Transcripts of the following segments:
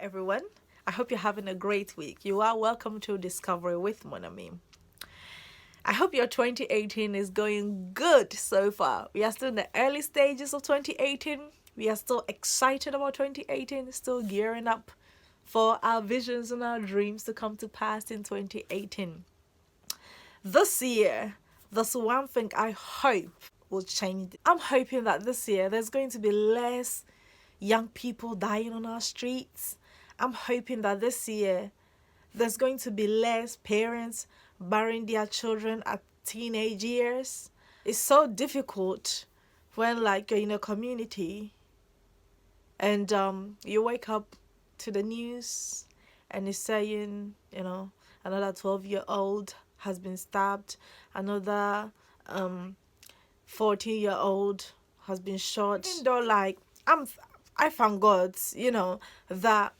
everyone. I hope you're having a great week. You are welcome to Discovery with Monami. I hope your 2018 is going good so far. We are still in the early stages of 2018. We are still excited about 2018, still gearing up for our visions and our dreams to come to pass in 2018. This year, there's one thing I hope will change. I'm hoping that this year there's going to be less young people dying on our streets. I'm hoping that this year there's going to be less parents burying their children at teenage years. It's so difficult when you're in a community and you wake up to the news and it's saying, another 12-year-old has been stabbed, another 14-year-old has been shot. Even though I thank God, that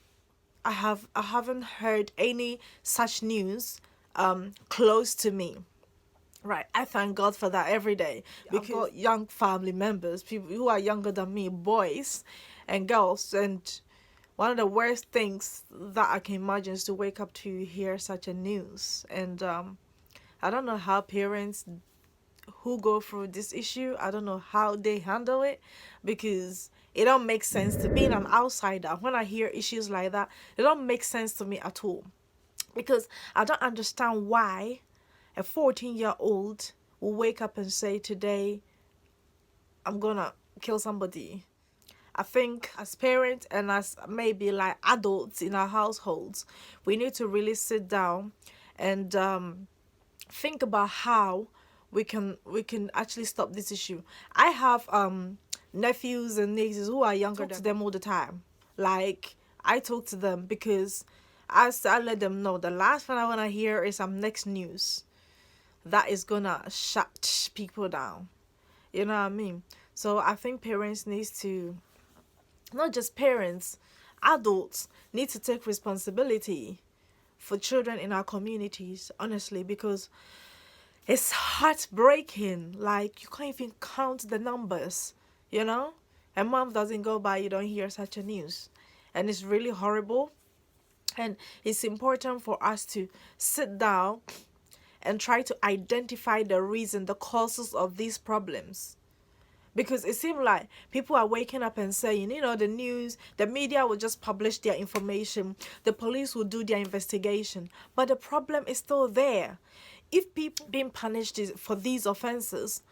I haven't heard any such news close to me. Right, I thank God for that every day because I've got young family members, people who are younger than me, boys and girls, and one of the worst things that I can imagine is to wake up to hear such a news. And I don't know how parents who go through this issue, I don't know how they handle it, because it don't make sense to being an outsider. When I hear issues like that, it don't make sense to me at all, because I don't understand why a 14-year-old will wake up and say, today I'm gonna kill somebody. I think as parents and as maybe like adults in our households, we need to really sit down and think about how we can actually stop this issue. I have nephews and nieces who are younger than them all the time. Like, I talk to them because I let them know the last thing I want to hear is some next news that is gonna shut people down. You know what I mean? So I think parents need to, not just parents, adults need to take responsibility for children in our communities, honestly, because it's heartbreaking. Like, you can't even count the numbers, A month doesn't go by, you don't hear such a news. And it's really horrible. And it's important for us to sit down and try to identify the reason, the causes of these problems. Because it seems like people are waking up and saying, the news, the media will just publish their information, the police will do their investigation. But the problem is still there. If people being punished for these offenses,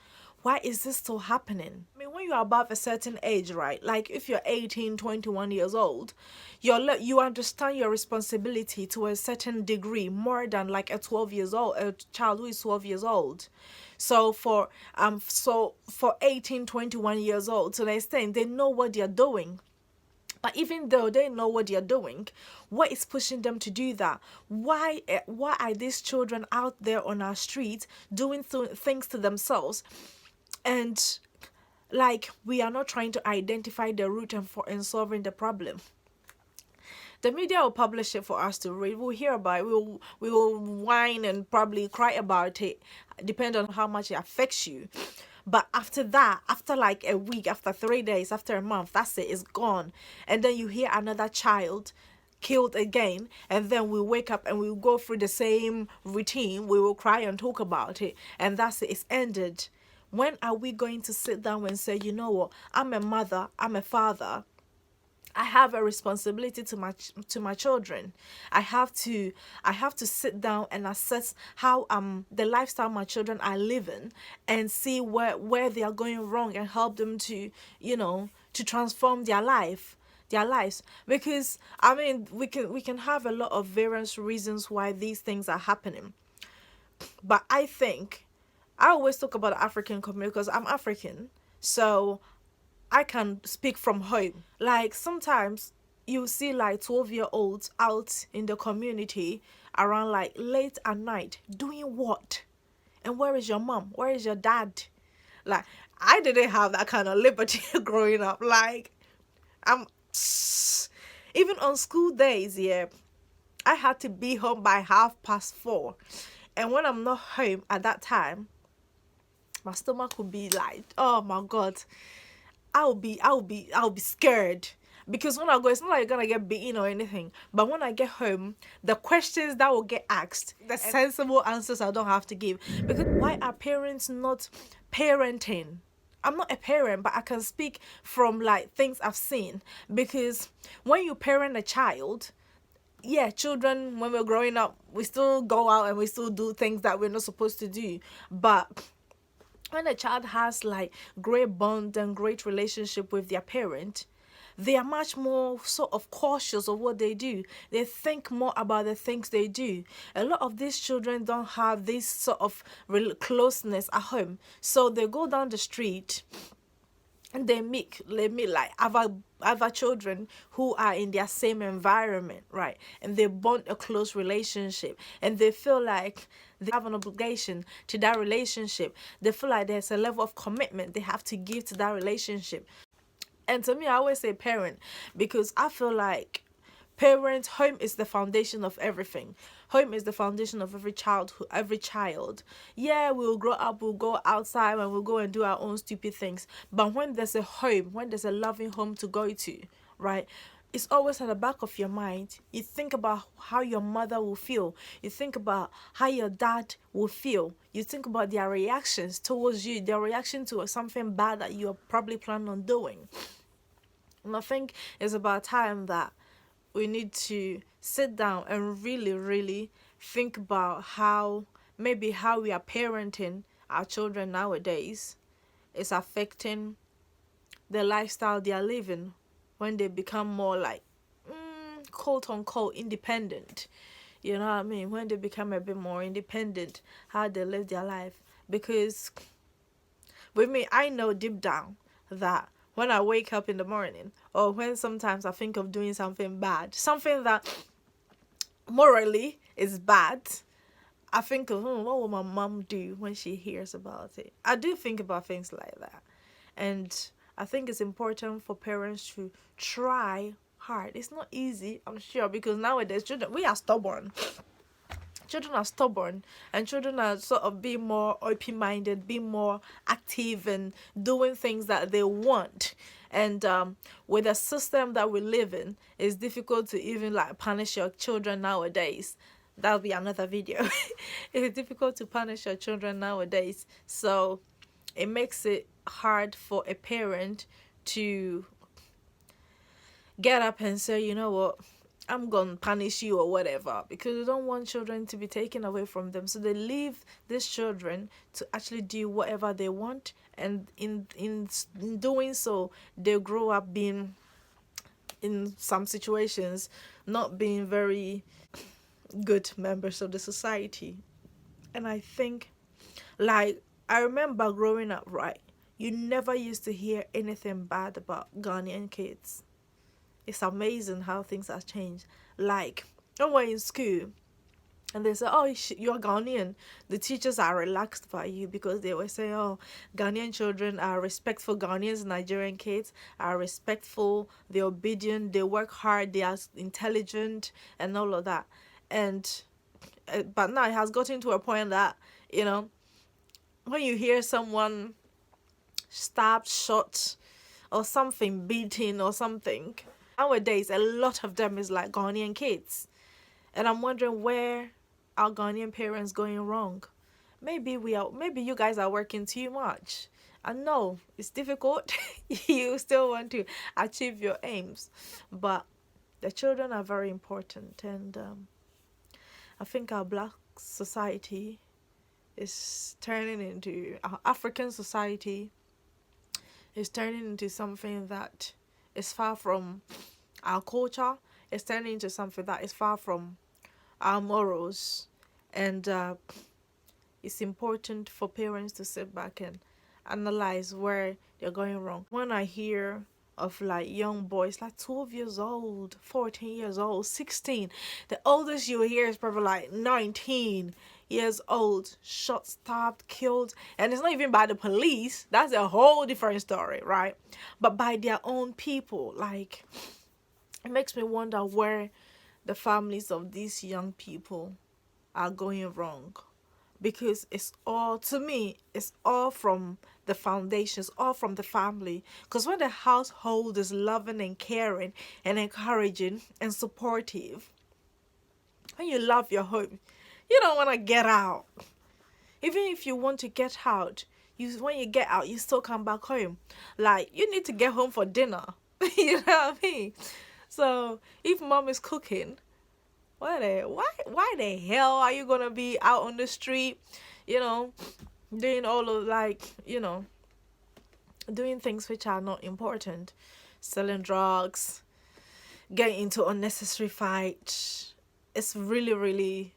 why is this still happening? I mean, when you're above a certain age, right? Like if you're 18, 21 years old, you understand your responsibility to a certain degree more than like a child who is 12 years old. So for 18, 21 years old, to the extent they know what they're doing. But even though they know what they're doing, what is pushing them to do that? Why are these children out there on our streets doing things to themselves? And we are not trying to identify the root and solving the problem. The media will publish it for us to read. We'll hear about it. We will whine and probably cry about it, depending on how much it affects you. But after that, after like a week, after 3 days, after a month, that's it, it's gone. And then you hear another child killed again, and then we wake up and we go through the same routine. We will cry and talk about it, and that's it, it's ended. When are we going to sit down and say, you know what, I'm a mother, I'm a father, I have a responsibility to my children. I have to sit down and assess how the lifestyle my children are living and see where they are going wrong and help them to to transform their lives. Because I mean, we can have a lot of various reasons why these things are happening. But I think I always talk about the African community because I'm African. So I can speak from home. Like sometimes you see like 12-year-olds out in the community around like late at night doing what? And where is your mom? Where is your dad? Like, I didn't have that kind of liberty growing up. Like, even on school days, yeah, I had to be home by 4:30. And when I'm not home at that time, my stomach would be like, oh my God, I'll be scared. Because when I go, it's not like you're gonna get beaten or anything. But when I get home, the questions that will get asked, the sensible answers I don't have to give. Because why are parents not parenting? I'm not a parent, but I can speak from like things I've seen. Because when you parent a child, yeah, children, when we're growing up, we still go out and we still do things that we're not supposed to do. But when a child has like great bond and great relationship with their parent, they are much more sort of cautious of what they do. They think more about the things they do. A lot of these children don't have this sort of closeness at home, so they go down the street and they meet like other children who are in their same environment, right? And they bond a close relationship, and they feel like they have an obligation to that relationship. They feel like there's a level of commitment they have to give to that relationship. And to me, I always say parent, because I feel like parents, home is the foundation of everything. Home is the foundation of every child. Yeah, we'll grow up, we'll go outside, and we'll go and do our own stupid things. But when there's a home, when there's a loving home to go to, right? It's always at the back of your mind. You think about how your mother will feel. You think about how your dad will feel. You think about their reactions towards you, their reaction to something bad that you're probably planning on doing. And I think it's about time that we need to sit down and really, really think about how we are parenting our children nowadays is affecting the lifestyle they are living when they become more like, quote unquote, independent. You know what I mean? When they become a bit more independent, how they live their life. Because with me, I know deep down that when I wake up in the morning, or when sometimes I think of doing something bad, something that morally is bad, I think of, what will my mom do when she hears about it? I do think about things like that. And I think it's important for parents to try hard. It's not easy, I'm sure, because nowadays children, we are stubborn. Children are stubborn, and children are sort of being more open-minded, being more active, and doing things that they want. And with the system that we live in, it's difficult to even like punish your children nowadays. That'll be another video. It's difficult to punish your children nowadays, so it makes it hard for a parent to get up and say, you know what, I'm gonna punish you or whatever, because they don't want children to be taken away from them. So they leave these children to actually do whatever they want, and in doing so, they grow up being, in some situations, not being very good members of the society. And I think, like, I remember growing up, right? You never used to hear anything bad about Ghanaian kids. It's amazing how things have changed. Like, when we're in school and they say, oh, you're Ghanaian, the teachers are relaxed by you, because they will say, oh, Ghanaian children are respectful. Ghanaians, Nigerian kids are respectful, they're obedient, they work hard, they are intelligent, and all of that. And but now it has gotten to a point that, when you hear someone stabbed, shot, or something, beaten or something, nowadays a lot of them is like Ghanaian kids. And I'm wondering, where are Ghanaian parents going wrong? Maybe you guys are working too much. I know it's difficult. You still want to achieve your aims, but the children are very important. And I think our black society is turning into, our African society is turning into something that is far from our culture. It's turning into something that is far from our morals. And it's important for parents to sit back and analyze where they're going wrong. When I hear of like young boys, like 12 years old, 14 years old, 16, the oldest you hear is probably like 19 years old, shot, stabbed, killed, and it's not even by the police. That's a whole different story, right? But by their own people. Like, it makes me wonder where the families of these young people are going wrong, because it's all, to me, it's all from the foundations, all from the family. Because when the household is loving and caring and encouraging and supportive, when you love your home, you don't want to get out. Even if you want to get out, when you get out, you still come back home. Like, you need to get home for dinner. You know what I mean? So if mom is cooking, why the hell are you gonna be out on the street, you know, doing all of, like, you know, doing things which are not important, selling drugs, getting into unnecessary fights? It's really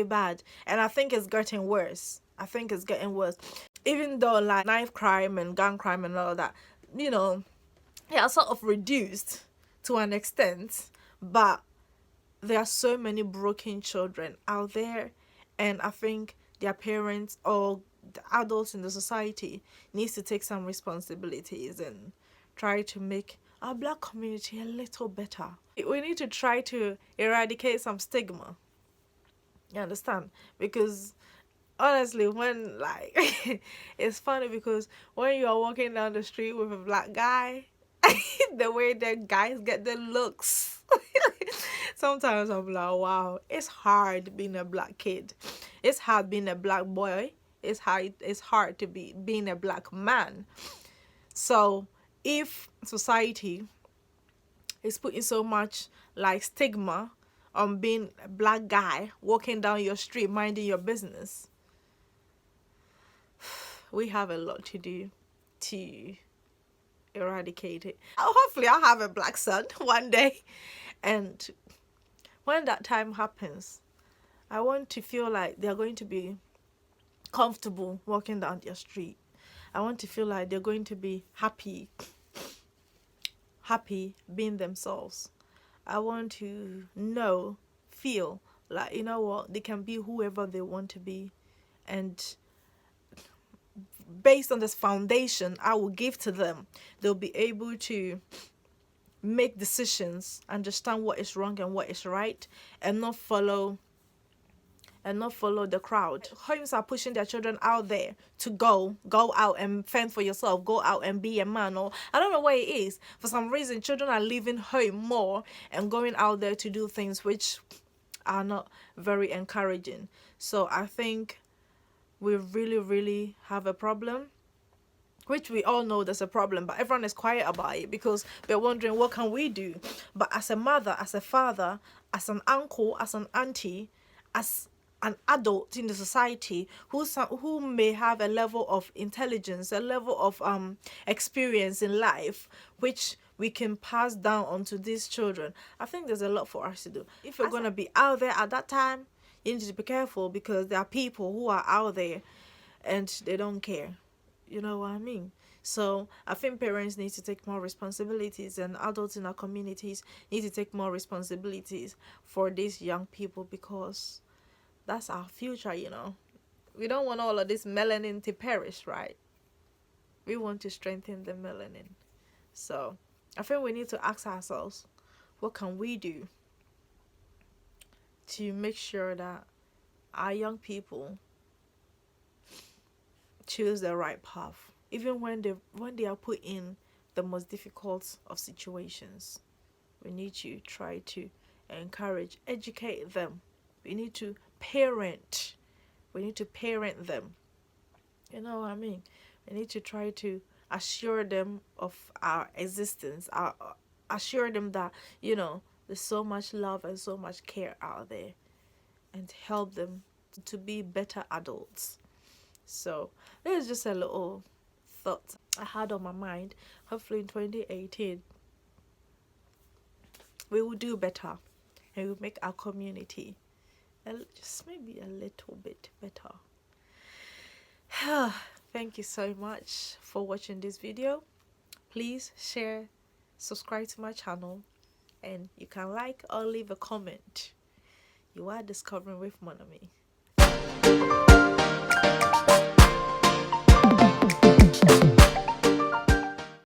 bad, and I think it's getting worse. I think it's getting worse. Even though, like, knife crime and gun crime and all that, you know, they are sort of reduced to an extent, but there are so many broken children out there, and I think their parents or the adults in the society needs to take some responsibilities and try to make our black community a little better. We need to try to eradicate some stigma. You understand? Because honestly, when, like, it's funny because when you are walking down the street with a black guy, the way that guys get their looks, sometimes I'm like, wow, it's hard being a black kid. It's hard being a black boy. It's hard to be being a black man. So if society is putting so much, like, stigma on being a black guy walking down your street minding your business, we have a lot to do to eradicate it. Hopefully I'll have a black son one day, and when that time happens, I want to feel like they're going to be comfortable walking down their street. I want to feel like they're going to be happy being themselves. I want to feel like, you know what, they can be whoever they want to be, and based on this foundation I will give to them, they'll be able to make decisions, understand what is wrong and what is right, and not follow the crowd. Homes are pushing their children out there to go out and fend for yourself, go out and be a man, or I don't know what it is. For some reason, children are leaving home more and going out there to do things which are not very encouraging. So I think we really have a problem, which we all know there's a problem, but everyone is quiet about it because they're wondering, what can we do? But as a mother, as a father, as an uncle, as an auntie, as an adult in the society who may have a level of intelligence, a level of experience in life, which we can pass down onto these children, I think there's a lot for us to do. If you're going to be out there at that time, you need to be careful, because there are people who are out there and they don't care. You know what I mean? So I think parents need to take more responsibilities, and adults in our communities need to take more responsibilities for these young people, because that's our future, you know. We don't want all of this melanin to perish, right? We want to strengthen the melanin. So I think we need to ask ourselves, what can we do to make sure that our young people choose the right path, even when they are put in the most difficult of situations. We need to try to encourage, educate them. We need to parent them. You know what I mean? We need to try to assure them of our existence, assure them that, you know, there's so much love and so much care out there, and help them to be better adults. So this is just a little thought I had on my mind. Hopefully in 2018 we will do better, and we'll make our community just maybe a little bit better. Thank you so much for watching this video. Please share, subscribe to my channel, and you can like or leave a comment. You are discovering with Monami.